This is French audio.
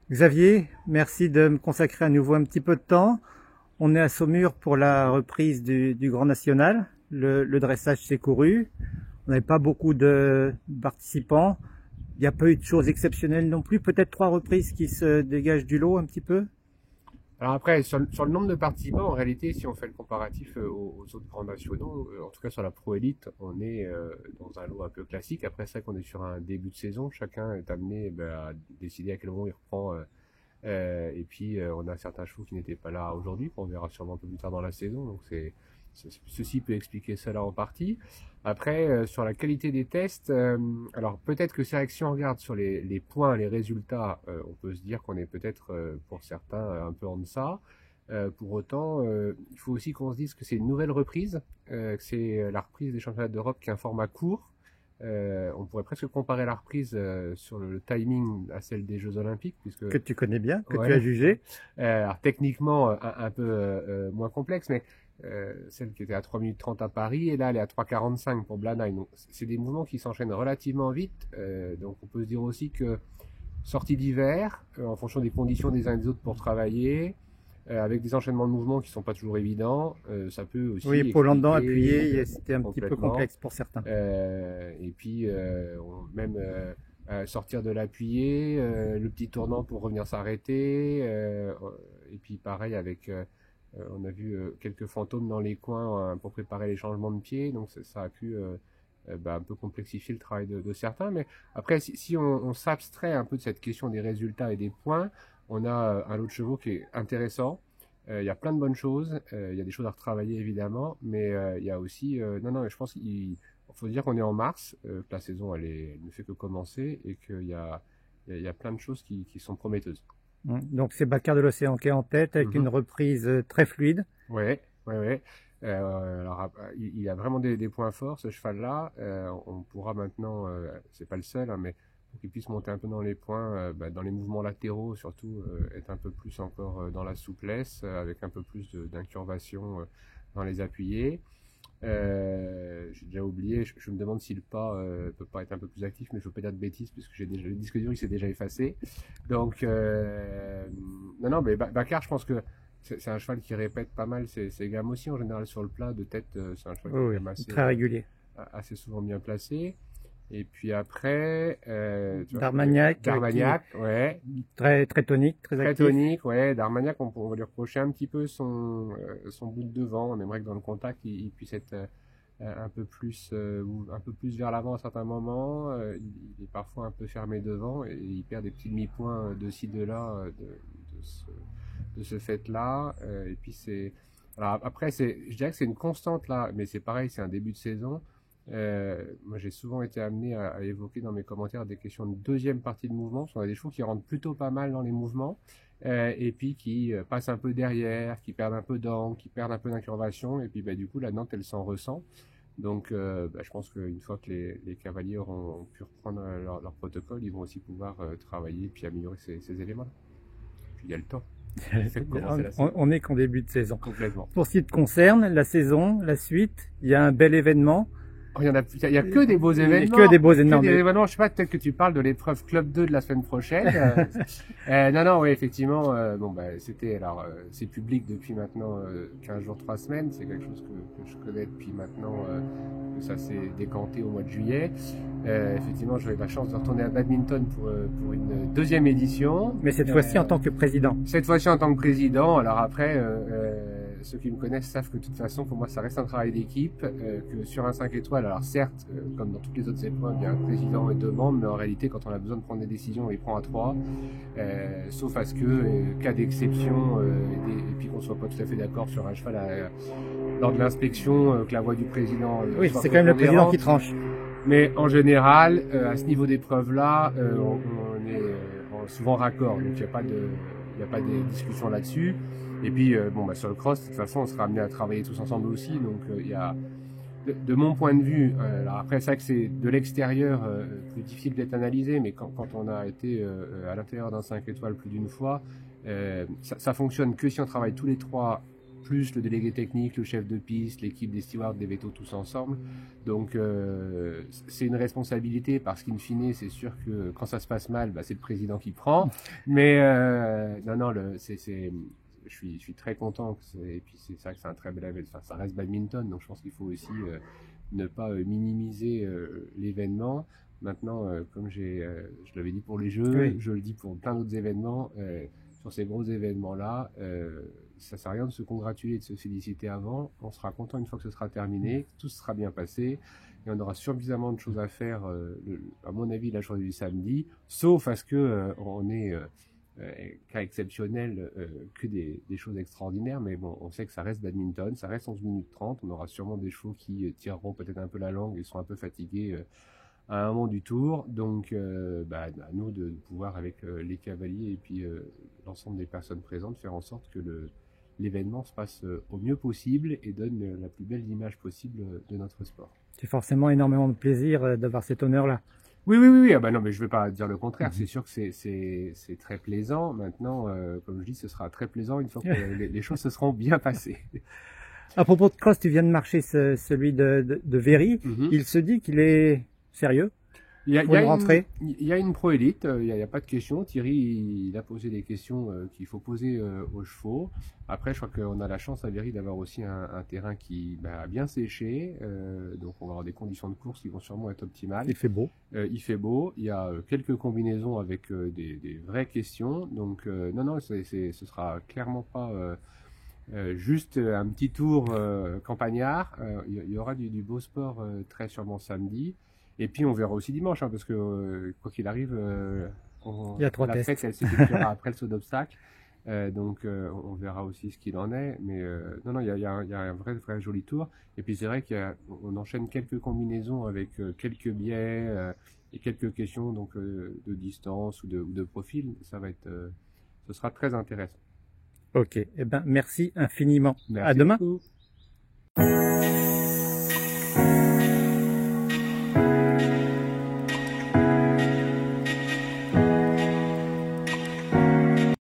Xavier, merci de me consacrer à nouveau un petit peu de temps. On est à Saumur pour la reprise du Grand National. Le dressage s'est couru. On n'avait pas beaucoup de participants. Il n'y a pas eu de choses exceptionnelles non plus. Peut-être 3 reprises qui se dégagent du lot un petit peu. Alors après, sur le nombre de participants, en réalité, si on fait le comparatif aux autres grands nationaux, en tout cas sur la Pro Elite, on est dans un lot un peu classique. Après ça, qu'on est sur un début de saison, chacun est amené à décider à quel moment il reprend. Et puis, on a certains chevaux qui n'étaient pas là aujourd'hui, qu'on verra sûrement un peu plus tard dans la saison. Donc ceci peut expliquer cela en partie. Après, sur la qualité des tests, alors peut-être que si on regarde sur les points, les résultats, on peut se dire qu'on est peut-être pour certains un peu en deçà. Pour autant, il faut aussi qu'on se dise que c'est une nouvelle reprise, que c'est la reprise des championnats d'Europe qui est un format court. On pourrait presque comparer la reprise sur le timing à celle des Jeux Olympiques, puisque Que tu connais bien, que tu as ouais, jugé. alors techniquement un peu moins complexe, mais celle qui était à 3 minutes 30 à Paris, et là elle est à 3,45 pour Blanheim. Donc c'est des mouvements qui s'enchaînent relativement vite. Donc on peut se dire aussi que sortie d'hiver, en fonction des conditions des uns et des autres pour travailler, avec des enchaînements de mouvements qui sont pas toujours évidents, ça peut aussi Oui, Paul Andant expliquer appuyé, c'était un petit peu complètement. complexe pour certains. Et puis même sortir de l'appuyer, le petit tournant pour revenir s'arrêter. Et puis pareil avec, on a vu quelques fantômes dans les coins pour préparer les changements de pied. Donc ça a pu un peu complexifier le travail de certains. Mais après, si on s'abstrait un peu de cette question des résultats et des points, on a un lot de chevaux qui est intéressant. Il y a plein de bonnes choses. Il y a des choses à retravailler évidemment, mais il y a aussi, non, je pense qu'il faut dire qu'on est en mars, que la saison elle ne fait que commencer et qu'il y a plein de choses qui sont prometteuses. Donc c'est Baccar de l'Océan qui est en tête avec Mhm. une reprise très fluide. Ouais, ouais, ouais. Alors, il a vraiment des points forts, ce cheval-là. On pourra maintenant, c'est pas le seul, hein, mais pour qu'il puisse monter un peu dans les points, dans les mouvements latéraux, surtout, être un peu plus encore dans la souplesse, avec un peu plus d'incurvation dans les appuyés. J'ai déjà oublié, je me demande si le pas peut pas être un peu plus actif, mais je veux pas dire de bêtises, puisque j'ai déjà, le disque dur il s'est déjà effacé. Donc, non, mais Baccar, je pense que c'est un cheval qui répète pas mal ses gammes aussi, en général sur le plat, de tête, c'est un cheval qui est Oui, quand même oui, très régulier. assez souvent bien placé. Et puis après, tu vois, D'Armagnac qui est D'Armagnac, ouais, très tonique, très très actif. tonique, ouais, D'Armagnac, on va lui reprocher un petit peu son bout de devant. On aimerait que dans le contact, il puisse être un peu plus ou un peu plus vers l'avant à certains moments. Il est parfois un peu fermé devant et il perd des petits demi-points de ci de là de ce, de ce fait-là. Et puis c'est alors après je dirais que c'est une constante là, mais c'est pareil, c'est un début de saison. Moi, j'ai souvent été amené à évoquer dans mes commentaires des questions de deuxième partie de mouvement, parce qu'on a des chevaux qui rentrent plutôt pas mal dans les mouvements, et puis qui passent un peu derrière, qui perdent un peu d'angle, qui perdent un peu d'incurvation, et puis du coup la Nantes elle s'en ressent. Donc je pense qu'une fois que les cavaliers ont pu reprendre leur protocole, ils vont aussi pouvoir travailler puis améliorer ces éléments-là. Puis il y a le temps. Il fait que commencer la saison. On est qu'en début de saison. Complètement. Pour ce qui te concerne, la saison, la suite, il y a un bel événement. Oh, il y a que des beaux événements. Que des beaux événements. Que des événements. Je sais pas, peut-être que tu parles de l'épreuve Club 2 de la semaine prochaine. Non, oui, effectivement. C'était, alors, c'est public depuis maintenant 15 jours, 3 semaines. C'est quelque chose que je connais depuis maintenant, que ça s'est décanté au mois de juillet. Effectivement, j'avais la chance de retourner à badminton pour une deuxième édition. Mais cette fois-ci en tant que président. Cette fois-ci en tant que président. Alors après, ceux qui me connaissent savent que de toute façon, pour moi, ça reste un travail d'équipe, que sur un 5 étoiles, alors certes, comme dans toutes les autres épreuves, il y a un président et 2 membres, mais en réalité, quand on a besoin de prendre des décisions, il prend à 3, sauf à ce que, cas d'exception, et puis qu'on soit pas tout à fait d'accord sur un cheval lors de l'inspection, que la voix du président oui, soit c'est quand même le président qui tranche. Mais en général, à ce niveau d'épreuve-là, on est souvent raccord, donc il n'y a pas de discussion là-dessus. Et puis, sur le cross, de toute façon, on sera amené à travailler tous ensemble aussi. Donc, il y a, de mon point de vue, alors après, c'est vrai que c'est de l'extérieur plus difficile d'être analysé, mais quand on a été à l'intérieur d'un 5 étoiles plus d'une fois, ça fonctionne que si on travaille tous les trois plus le délégué technique, le chef de piste, l'équipe des stewards, des vétos, tous ensemble. Donc c'est une responsabilité parce qu'in fine, c'est sûr que quand ça se passe mal, c'est le président qui prend. Mais non, je suis très content. Et puis c'est ça que c'est un très bel événement. Enfin, ça reste badminton, donc je pense qu'il faut aussi ne pas minimiser l'événement. Maintenant, comme je l'avais dit pour les Jeux, Oui. je le dis pour plein d'autres événements. Sur ces gros événements-là, ça sert à rien de se congratuler, de se féliciter avant. On sera content une fois que ce sera terminé, tout sera bien passé, et on aura suffisamment de choses à faire, à mon avis, la journée du samedi, sauf à ce que on ait cas exceptionnel, que des choses extraordinaires, mais bon, on sait que ça reste badminton, ça reste 11 minutes 30, on aura sûrement des chevaux qui tireront peut-être un peu la langue et seront un peu fatigués à un moment du tour, donc à nous de pouvoir avec les cavaliers et puis l'ensemble des personnes présentes faire en sorte que l'événement se passe au mieux possible et donne la plus belle image possible de notre sport. C'est forcément énormément de plaisir d'avoir cet honneur-là. Oui. Ah non, mais je ne vais pas dire le contraire. C'est sûr que c'est très plaisant. Maintenant, comme je dis, ce sera très plaisant une fois que les choses se seront bien passées. À propos de cross, tu viens de marcher celui de Véry. Il se dit qu'il est sérieux pour une rentrée. Il y a une pro-élite, il n'y a pas de question. Thierry, il a posé des questions qu'il faut poser aux chevaux. Après, je crois qu'on a la chance à Véry d'avoir aussi un terrain qui a bien séché. Donc, on va avoir des conditions de course qui vont sûrement être optimales. Il fait beau. Il fait beau. Il y a quelques combinaisons avec des vraies questions. Donc, non, ce sera clairement pas juste un petit tour campagnard. Il y aura du beau sport très sûrement samedi. Et puis on verra aussi dimanche, parce que quoi qu'il arrive, il y a 3 la tests. fête elle s'effectuera après le saut d'obstacle. Donc on verra aussi ce qu'il en est. Mais non, il y a un vrai joli tour. Et puis c'est vrai qu'on enchaîne quelques combinaisons avec quelques biais et quelques questions donc de distance ou de profil. Ce sera très intéressant. Ok, eh ben merci infiniment. Merci À demain. beaucoup.